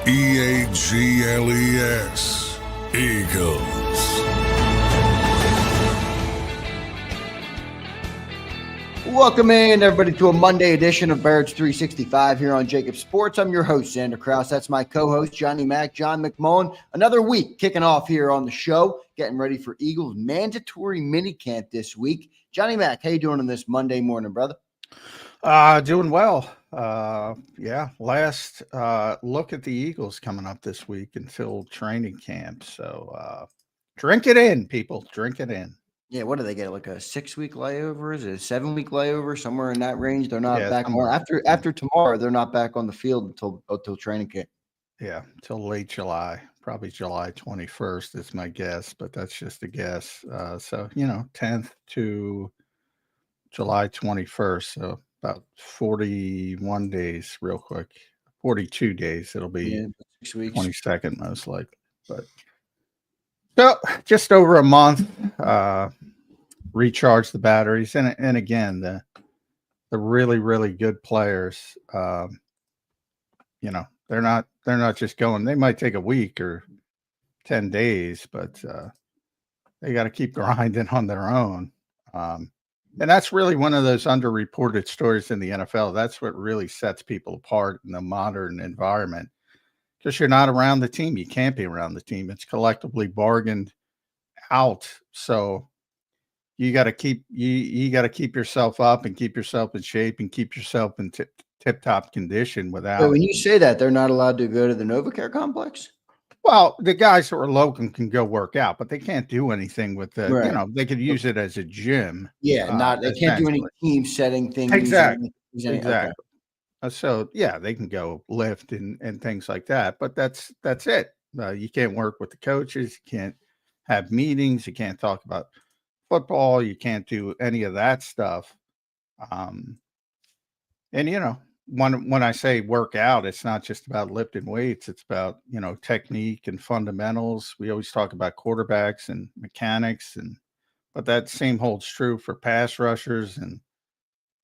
Eagles. Eagles. Welcome in, everybody, to a Monday edition of Birds 365 here on JAKIB Sports. I'm your host, Zander Krause. That's my co-host, Johnny Mack, John McMullen. Another week kicking off here on the show, getting ready for Eagles mandatory minicamp this week. Johnny Mack, how you doing on this Monday morning, brother? Doing well. Last look at the Eagles coming up this week until training camp. So drink it in, people. Drink it in. Yeah, what do they get? Like a 6-week layover? Is it a 7-week layover? Somewhere in that range. They're not back on after tomorrow. They're not back on the field until training camp. Yeah, until late July, probably July 21st is my guess, but that's just a guess. 10th to July 21st. So about 41 days, real quick. 42 days. It'll be 6 weeks. 22nd, most likely. But so just over a month. Recharge the batteries, and again, the really, really good players. They're not just going. They might take a week or 10 days, but they got to keep grinding on their own. And that's really one of those underreported stories in the NFL. That's what really sets people apart in the modern environment, because you're not around the team. You can't be around the team. It's collectively bargained out. So you got to keep yourself up and keep yourself in shape and keep yourself in tip-top condition without. So when you say that, they're not allowed to go to the NovaCare complex? Well, the guys who are locum can go work out, but they can't do anything with the. Right. They could use it as a gym. Yeah, they can't do any team setting things. Exactly. Okay. So yeah, they can go lift and things like that, but that's it. You can't work with the coaches. You can't have meetings. You can't talk about football. You can't do any of that stuff. And when I say work out, it's not just about lifting weights. It's about, technique and fundamentals. We always talk about quarterbacks and mechanics, but that same holds true for pass rushers and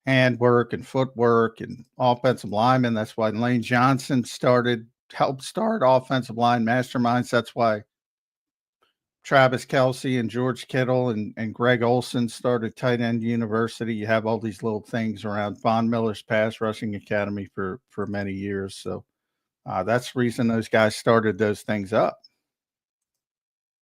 handwork and footwork and offensive linemen. That's why Lane Johnson helped start offensive line masterminds. That's why Travis Kelce and George Kittle and Greg Olson started Tight End University. You have all these little things around Von Miller's Pass Rushing Academy for many years. So that's the reason those guys started those things up.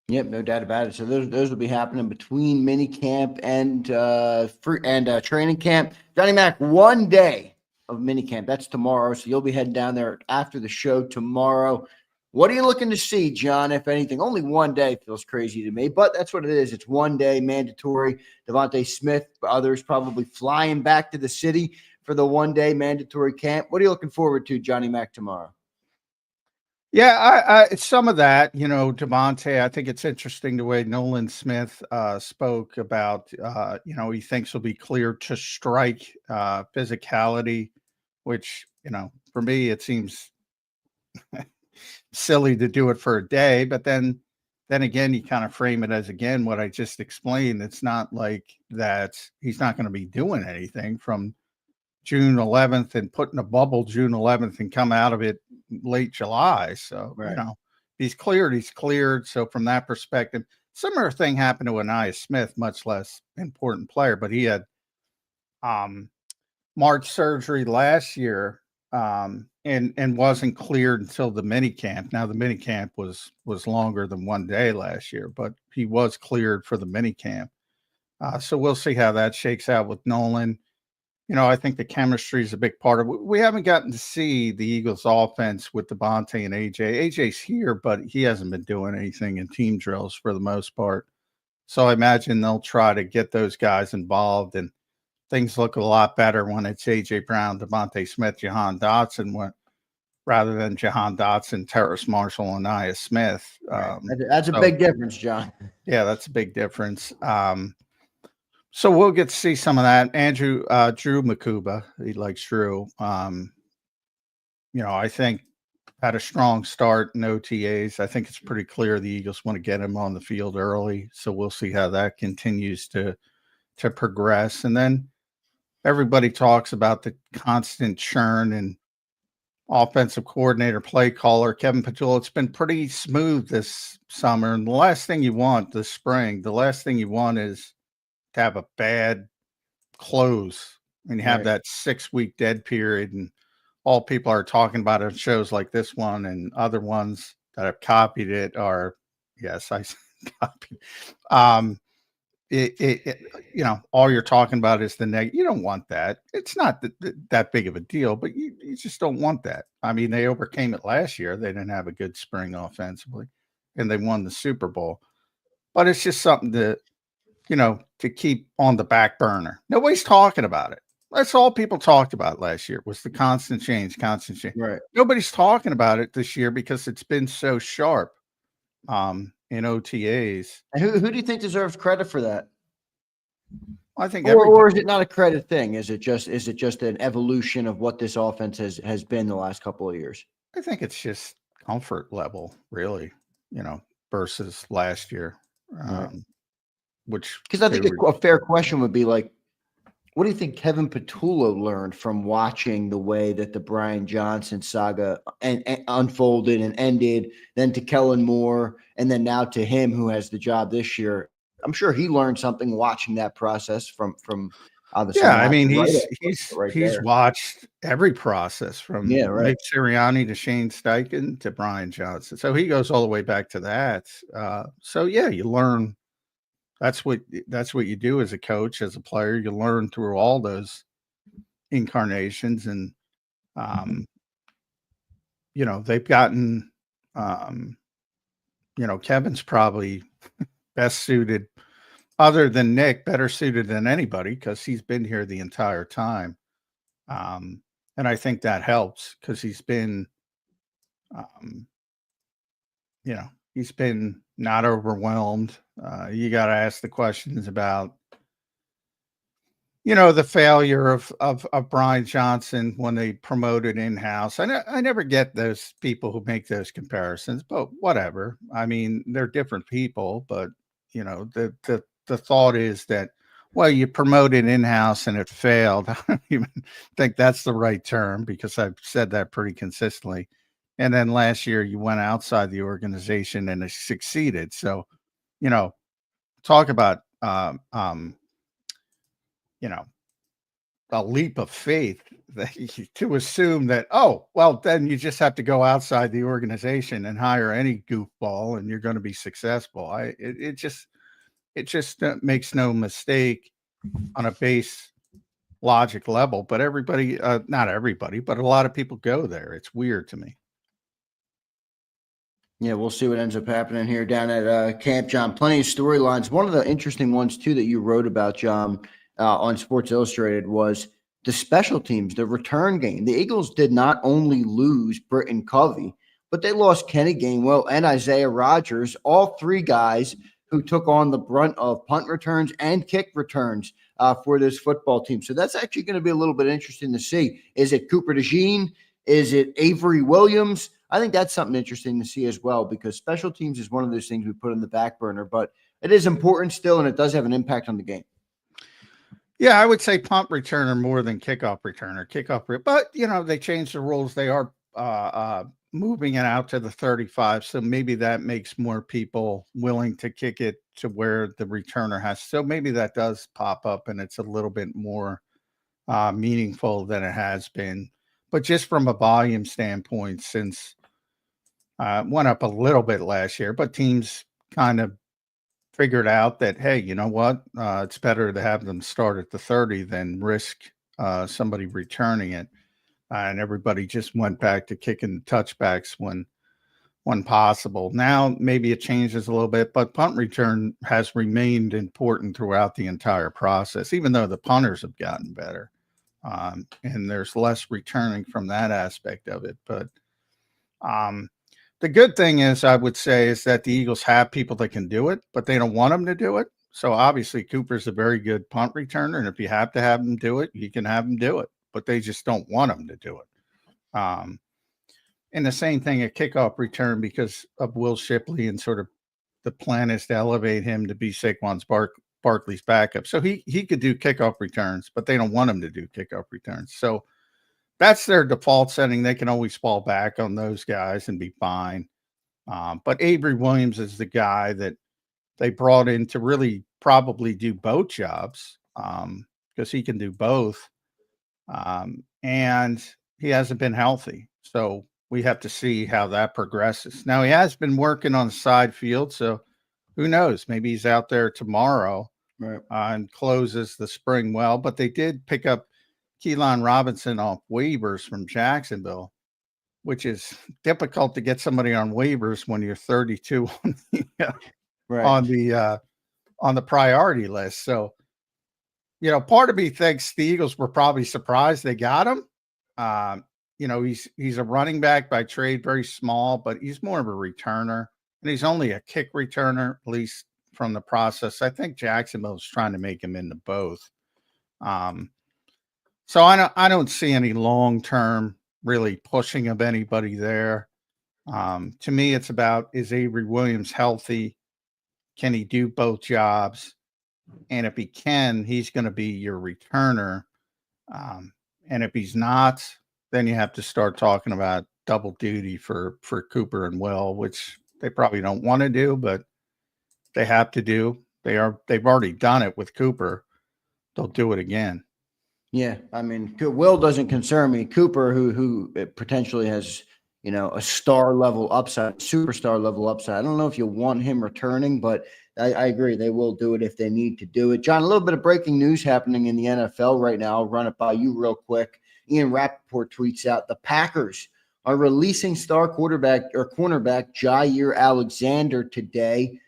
Yep, no doubt about it. So those will be happening between mini camp and training camp. Johnny Mack, 1 day of mini camp. That's tomorrow. So you'll be heading down there after the show tomorrow. What are you looking to see, John, if anything? Only 1 day feels crazy to me, but that's what it is. It's 1 day mandatory. Devontae Smith, others probably flying back to the city for the 1 day mandatory camp. What are you looking forward to, Johnny Mack, tomorrow? Yeah, it's some of that, Devontae. I think it's interesting the way Nolan Smith spoke about, he thinks he'll be cleared to strike physicality, which, for me, it seems silly to do it for a day, but then again, you kind of frame it as, again, what I just explained. It's not like that he's not going to be doing anything from June 11th and put in a bubble June 11th and come out of it late July. So, right. He's cleared. So from that perspective, similar thing happened to Anaya Smith, much less important player, but he had March surgery last year and wasn't cleared until the mini camp. Now the mini camp was longer than 1 day last year, but he was cleared for the mini camp. So we'll see how that shakes out with Nolan. I think the chemistry is a big part of it. We haven't gotten to see the Eagles offense with Devontae and AJ. AJ's here, but he hasn't been doing anything in team drills for the most part. So I imagine they'll try to get those guys involved, and things look a lot better when it's AJ Brown, Devontae Smith, Jahan Dotson, rather than Jahan Dotson, Terrace Marshall, and Anaya Smith. That's a big difference, John. Yeah, that's a big difference. So we'll get to see some of that. Drew Makuba, he likes Drew. I think had a strong start in OTAs. I think it's pretty clear the Eagles want to get him on the field early. So we'll see how that continues to progress. And then everybody talks about the constant churn and offensive coordinator, play caller, Kevin Petula. It's been pretty smooth this summer. And the last thing you want this spring, the last thing you want is to have a bad close and you have that 6-week dead period. And all people are talking about on shows like this one and other ones that have copied it are, yes, I copied. You know, all you're talking about is the negative. You don't want that. It's not that big of a deal, but you just don't want that. I mean, they overcame it last year. They didn't have a good spring offensively, and they won the Super Bowl. But it's just something to, you know, to keep on the back burner. Nobody's talking about it. That's all people talked about last year was the constant change. Right. Nobody's talking about it this year because it's been so sharp. In OTAs. And who do you think deserves credit for that? I think or is it not a credit thing? Is it just an evolution of what this offense has been the last couple of years? I think it's just comfort level, really, you know, versus last year. Which, because I think a fair question would be like, what do you think Kevin Petula learned from watching the way that the Brian Johnson saga and unfolded and ended, then to Kellen Moore, and then now to him who has the job this year? I'm sure he learned something watching that process from obviously. Yeah, I mean, he's watched every process from Nick Sirianni to Shane Steichen to Brian Johnson. So he goes all the way back to that. So yeah, you learn. That's what you do as a coach, as a player. You learn through all those incarnations, and you know, they've gotten you know, Kevin's probably best suited, other than Nick, better suited than anybody because he's been here the entire time. And I think that helps because he's been you know, he's been not overwhelmed. You got to ask the questions about, you know, the failure of Brian Johnson when they promoted in-house. I never get those people who make those comparisons, but whatever. I mean, they're different people, but you know, the thought is that, well, you promoted in-house and it failed. I don't even think that's the right term because I've said that pretty consistently. And then last year you went outside the organization and it succeeded. So, you know, talk about, you know, a leap of faith to assume that, oh, well, then you just have to go outside the organization and hire any goofball and you're going to be successful. It just makes no mistake on a base logic level, but everybody, not everybody, but a lot of people go there. It's weird to me. Yeah, we'll see what ends up happening here down at camp, John. Plenty of storylines. One of the interesting ones, too, that you wrote about, John, on Sports Illustrated was the special teams, the return game. The Eagles did not only lose Britton Covey, but they lost Kenny Gainwell and Isaiah Rodgers, all three guys who took on the brunt of punt returns and kick returns for this football team. So that's actually going to be a little bit interesting to see. Is it Cooper DeJean? Is it Avery Williams? I think that's something interesting to see as well, because special teams is one of those things we put in the back burner, but it is important still, and it does have an impact on the game. Yeah, I would say punt returner more than kickoff returner. But, you know, they changed the rules. They are moving it out to the 35, so maybe that makes more people willing to kick it to where the returner has. So maybe that does pop up, and it's a little bit more meaningful than it has been. But just from a volume standpoint, since went up a little bit last year, but teams kind of figured out that, hey, you know what? It's better to have them start at the 30 than risk somebody returning it. And everybody just went back to kicking touchbacks when possible. Now, maybe it changes a little bit, but punt return has remained important throughout the entire process, even though the punters have gotten better. And there's less returning from that aspect of it. But the good thing is, I would say, is that the Eagles have people that can do it, but they don't want them to do it. So obviously Cooper's a very good punt returner. And if you have to have them do it, you can have them do it, but they just don't want them to do it. And the same thing at kickoff return, because of Will Shipley, and sort of the plan is to elevate him to be Saquon Barkley's backup. So he could do kickoff returns, but they don't want him to do kickoff returns. So that's their default setting. They can always fall back on those guys and be fine. But Avery Williams is the guy that they brought in to really probably do both jobs, because he can do both. And he hasn't been healthy. So we have to see how that progresses. Now, he has been working on the side field. So who knows? Maybe he's out there tomorrow, Right. And closes the spring well. But they did pick up Keelan Robinson off waivers from Jacksonville, which is difficult to get somebody on waivers when you're 32 Right. on the priority list. So, part of me thinks the Eagles were probably surprised they got him. He's a running back by trade, very small, but he's more of a returner, and he's only a kick returner, at least from the process. I think Jacksonville's trying to make him into both. So I don't see any long-term really pushing of anybody there. To me, it's about, is Avery Williams healthy? Can he do both jobs? And if he can, he's going to be your returner. And if he's not, then you have to start talking about double duty for Cooper and Will, which they probably don't want to do, but they have to do. They've already done it with Cooper. They'll do it again. Yeah, I mean, Will doesn't concern me. Cooper, who potentially has, a star level upside, superstar level upside. I don't know if you want him returning, but I agree. They will do it if they need to do it. John, a little bit of breaking news happening in the NFL right now. I'll run it by you real quick. Ian Rappaport tweets out, the Packers are releasing star cornerback Jair Alexander today.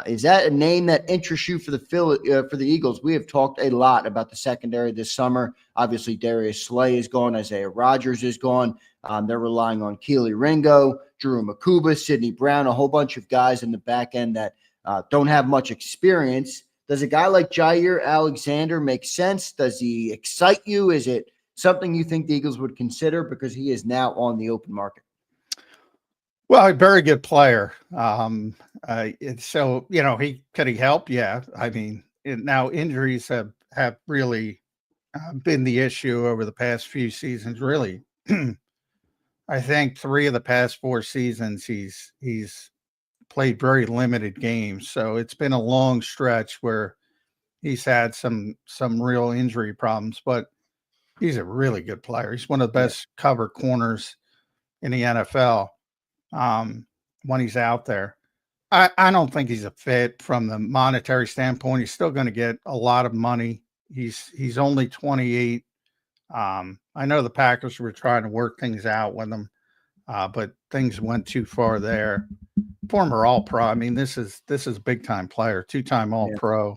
Is that a name that interests you for the Eagles? We have talked a lot about the secondary this summer. Obviously, Darius Slay is gone. Isaiah Rodgers is gone. They're relying on Keely Ringo, Drew Makuba, Sidney Brown, a whole bunch of guys in the back end that don't have much experience. Does a guy like Jair Alexander make sense? Does he excite you? Is it something you think the Eagles would consider because he is now on the open market? Well, a very good player. So, could he help? Yeah. I mean, now injuries have really been the issue over the past few seasons. Really, I think 3 of the past 4 seasons he's played very limited games. So it's been a long stretch where he's had some real injury problems. But he's a really good player. He's one of the best cover corners in the NFL. When he's out there, I don't think he's a fit from the monetary standpoint. He's still going to get a lot of money. He's only 28. I know the Packers were trying to work things out with him, but things went too far there. Former All-Pro. I mean, this is a big time player, 2-time All-Pro.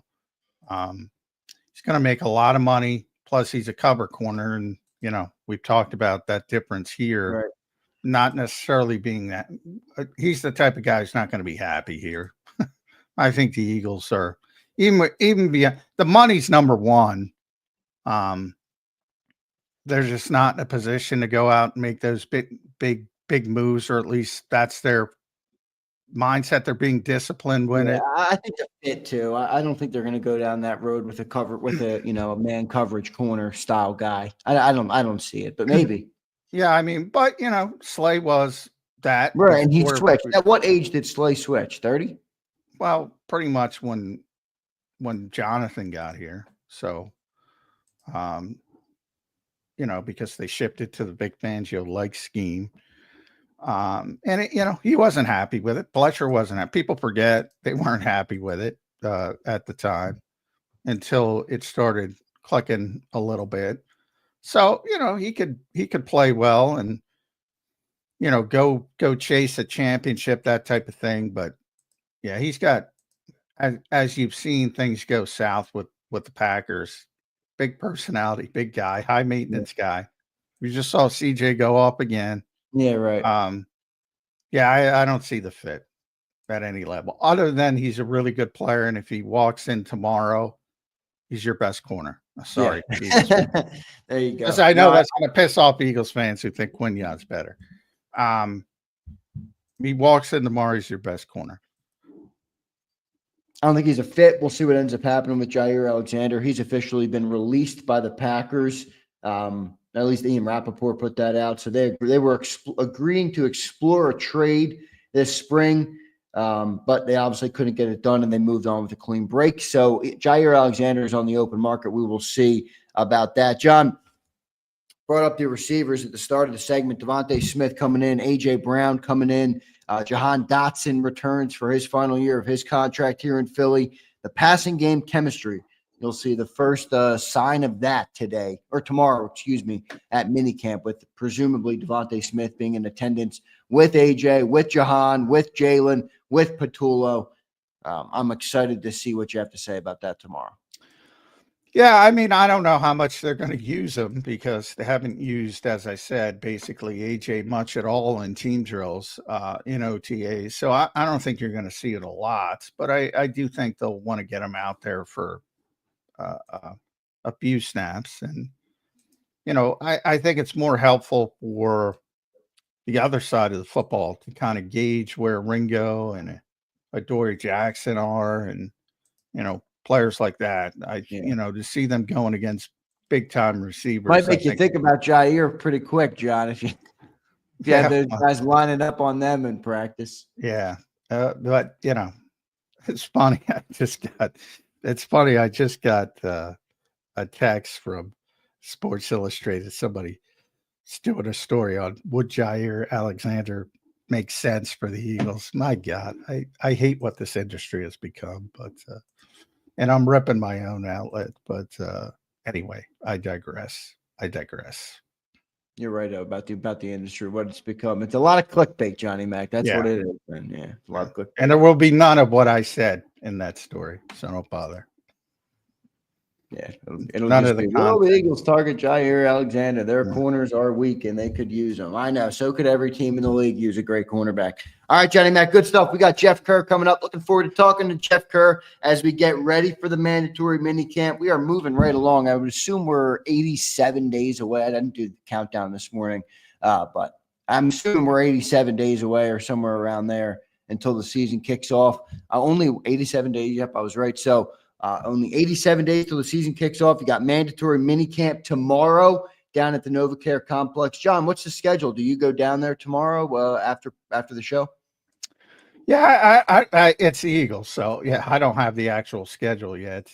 He's going to make a lot of money. Plus, he's a cover corner, and we've talked about that difference here. Right. Not necessarily being that he's the type of guy who's not going to be happy here. I think the Eagles are even beyond the money's number one. They're just not in a position to go out and make those big moves, or at least that's their mindset. They're being disciplined with it. I think they're fit too. I don't think they're going to go down that road with a man coverage corner style guy. I don't see it, but maybe. Yeah, I mean, but Slay was that. Right, and he switched. At what age did Slay switch? 30? Well, pretty much when Jonathan got here. So, because they shipped it to the Vic Fangio-like scheme. And he wasn't happy with it. Fletcher wasn't happy. People forget they weren't happy with it at the time until it started clicking a little bit. So, he could play well and, go chase a championship, that type of thing. But yeah, he's got, as you've seen things go south with the Packers, big personality, big guy, high maintenance guy. We just saw CJ go up again. Yeah, right. I don't see the fit at any level other than he's a really good player. And if he walks in tomorrow, he's your best corner. Sorry. Yeah. There you go. Because I know that's going to piss off Eagles fans who think Quignon's better. He walks in tomorrow, he's your best corner. I don't think he's a fit. We'll see what ends up happening with Jair Alexander. He's officially been released by the Packers. At least Ian Rappaport put that out. So they were agreeing to explore a trade this spring, but they obviously couldn't get it done, and they moved on with a clean break. So Jair Alexander is on the open market. We will see about that. John brought up the receivers at the start of the segment. Devontae Smith coming in, A.J. Brown coming in. Jahan Dotson returns for his final year of his contract here in Philly. The passing game chemistry, you'll see the first sign of that today or tomorrow, at minicamp, with presumably Devontae Smith being in attendance with AJ, with Jahan, with Jalen, with Patullo. I'm excited to see what you have to say about that tomorrow. Yeah, I mean, I don't know how much they're going to use them because they haven't used, as I said, basically AJ much at all in team drills, in OTAs. So I don't think you're going to see it a lot, but I do think they'll want to get them out there for a few snaps. And, I think it's more helpful for the other side of the football to kind of gauge where Ringo and Adoree Jackson are and, players like that. To see them going against big time receivers might make you think about Jair pretty quick, John, if you have those guys lining up on them in practice. Yeah. But it's funny. I just got a text from Sports Illustrated. Somebody's doing a story on would Jair Alexander make sense for the Eagles. My God, I hate what this industry has become, but and I'm ripping my own outlet, but anyway, I digress. You're right about the industry, what it's become. It's a lot of clickbait, Johnny Mac. That's what it is. And a lot of clickbait. And there will be none of what I said in that story, so don't bother. Yeah, it'll none just of the be, the Eagles target Jair Alexander. Their corners are weak, and they could use them. I know. So could every team in the league use a great cornerback. All right, Johnny Mac, good stuff. We got Jeff Kerr coming up. Looking forward to talking to Jeff Kerr as we get ready for the mandatory minicamp. We are moving right along. I would assume we're 87 days away. I didn't do the countdown this morning, but I'm assuming we're 87 days away or somewhere around there until the season kicks off. Only 87 days. Yep, I was right. So only 87 days till the season kicks off. You got mandatory minicamp tomorrow down at the NovaCare Complex. John, what's the schedule? Do you go down there tomorrow after the show? Yeah, I it's the Eagles, so yeah, I don't have the actual schedule yet.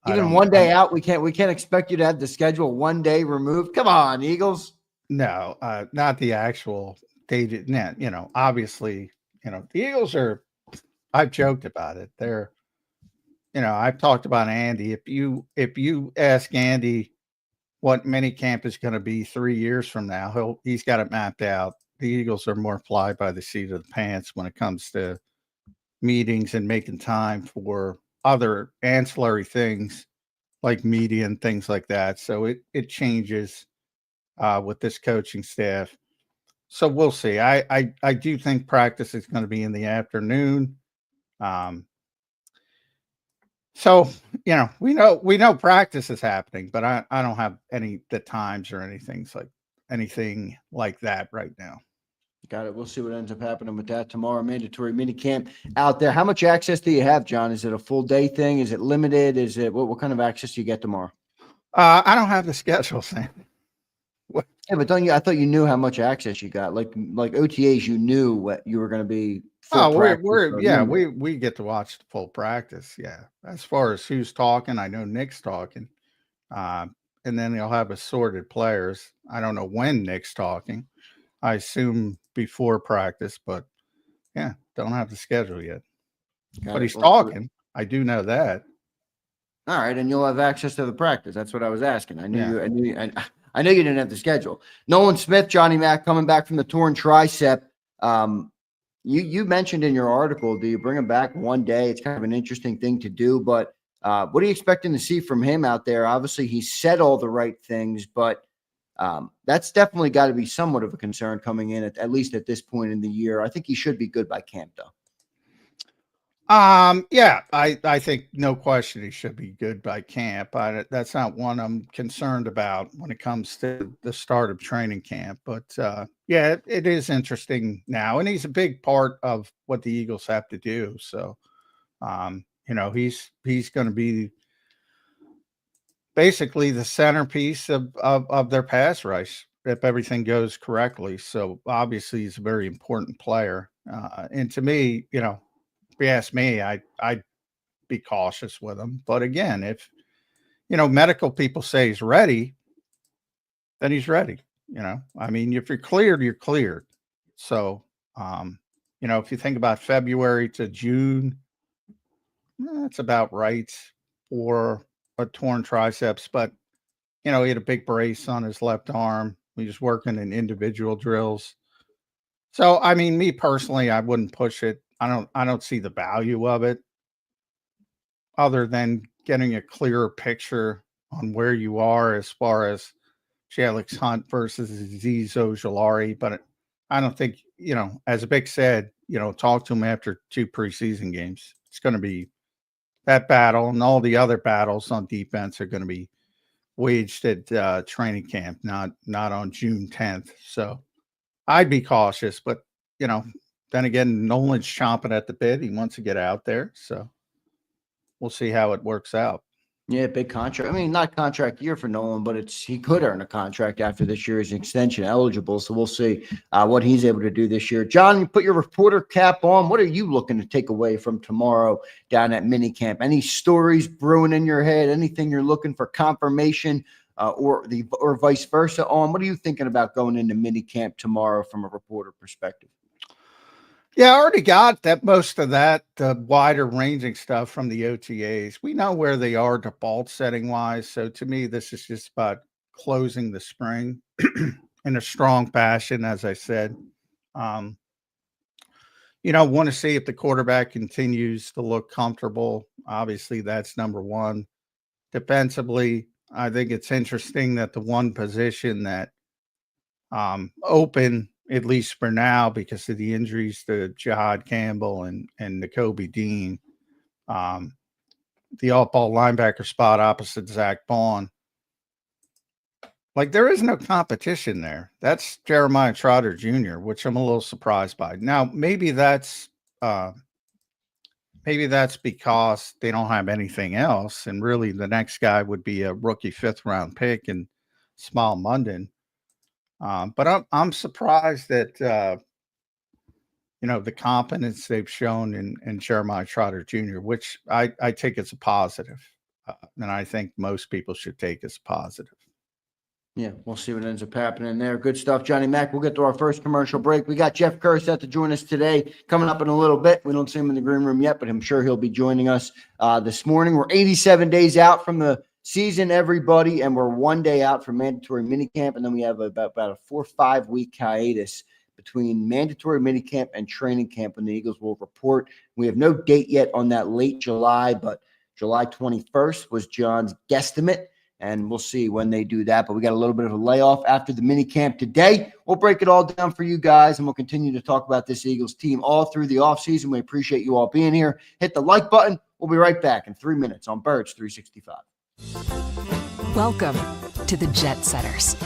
Even one day out, we can't expect you to have the schedule one day removed. Come on, Eagles. No, not the actual date. Obviously, the Eagles are. I've joked about it. They're. I've talked about Andy. If you ask Andy what minicamp is going to be 3 years from now, he's got it mapped out. The Eagles are more fly by the seat of the pants when it comes to meetings and making time for other ancillary things like media and things like that. So it changes with this coaching staff. So we'll see. I do think practice is going to be in the afternoon. So, we know practice is happening, but I don't have the times or anything like that right now. Got it. We'll see what ends up happening with that tomorrow. Mandatory minicamp out there. How much access do you have, John? Is it a full day thing? Is it limited? Is it what kind of access do you get tomorrow? I don't have the schedule, Sam. Yeah, but I thought you knew how much access you got. Like OTAs, you knew what you were going to be. We get to watch the full practice. Yeah. As far as who's talking, I know Nick's talking. And then they'll have assorted players. I don't know when Nick's talking. I assume before practice, but yeah, don't have the schedule yet. But he's talking. I do know that. All right, and you'll have access to the practice. That's what I was asking. I knew you didn't have the schedule. Nolan Smith, Johnny Mac, coming back from the torn tricep. You mentioned in your article, do you bring him back one day? It's kind of an interesting thing to do, but what are you expecting to see from him out there? Obviously, he said all the right things, but that's definitely got to be somewhat of a concern coming in at least at this point in the year. I think he should be good by camp, though. Yeah, I think no question he should be good by camp. That's not one I'm concerned about when it comes to the start of training camp. But yeah, it is interesting now, and he's a big part of what the Eagles have to do. So, he's going to be basically the centerpiece of their pass rush if everything goes correctly. So obviously he's a very important player. And to me, you know, if you ask me, I'd be cautious with him. But again, if, you know, medical people say he's ready, then he's ready. You know, I mean, if you're cleared, you're cleared. So, you know, if you think about February to June, that's about right for a torn triceps. But, you know, he had a big brace on his left arm. He was working in individual drills. So, I mean, me personally, I wouldn't push it. I don't see the value of it other than getting a clearer picture on where you are as far as Alex Hunt versus Azeez Ojulari. But I don't think, you know, as Vic said, you know, talk to him after 2 preseason games. It's going to be that battle, and all the other battles on defense are going to be waged at training camp, not on June 10th. So I'd be cautious, but, you know, then again, Nolan's chomping at the bit. He wants to get out there. So we'll see how it works out. Yeah, big contract. I mean, not contract year for Nolan, but he could earn a contract after this year. He's extension eligible, so we'll see what he's able to do this year. John, you put your reporter cap on. What are you looking to take away from tomorrow down at minicamp? Any stories brewing in your head? Anything you're looking for confirmation or vice versa on? What are you thinking about going into minicamp tomorrow from a reporter perspective? Yeah, I already got that, most of that, the wider ranging stuff from the OTAs. We know where they are default setting wise. So to me, this is just about closing the spring in a strong fashion, as I said. You know, want to see if the quarterback continues to look comfortable. Obviously, that's number one. Defensively, I think it's interesting that the one position that open, at least for now, because of the injuries to Jihad Campbell and Nakobe Dean, the off-ball linebacker spot opposite Zach Bond. Like, there is no competition there. That's Jeremiah Trotter Jr., which I'm a little surprised by. Now, maybe that's because they don't have anything else, and really the next guy would be a rookie 5th-round pick in Small Munden. But I'm surprised that, you know, the confidence they've shown in Jeremiah Trotter Jr., which I take as a positive. And I think most people should take as a positive. Yeah, we'll see what ends up happening there. Good stuff, Johnny Mac. We'll get to our first commercial break. We got Jeff Kerr set to join us today, coming up in a little bit. We don't see him in the green room yet, but I'm sure he'll be joining us this morning. We're 87 days out from the season, everybody, and we're 1 day out from mandatory minicamp, and then we have about a 4 or 5 week hiatus between mandatory minicamp and training camp when the Eagles will report. We have no date yet on that late July, but July 21st was John's guesstimate, and we'll see when they do that. But we got a little bit of a layoff after the minicamp today. We'll break it all down for you guys, and we'll continue to talk about this Eagles team all through the offseason. We appreciate you all being here. Hit the like button. We'll be right back in 3 minutes on Birds 365. Welcome to the Jet Setters.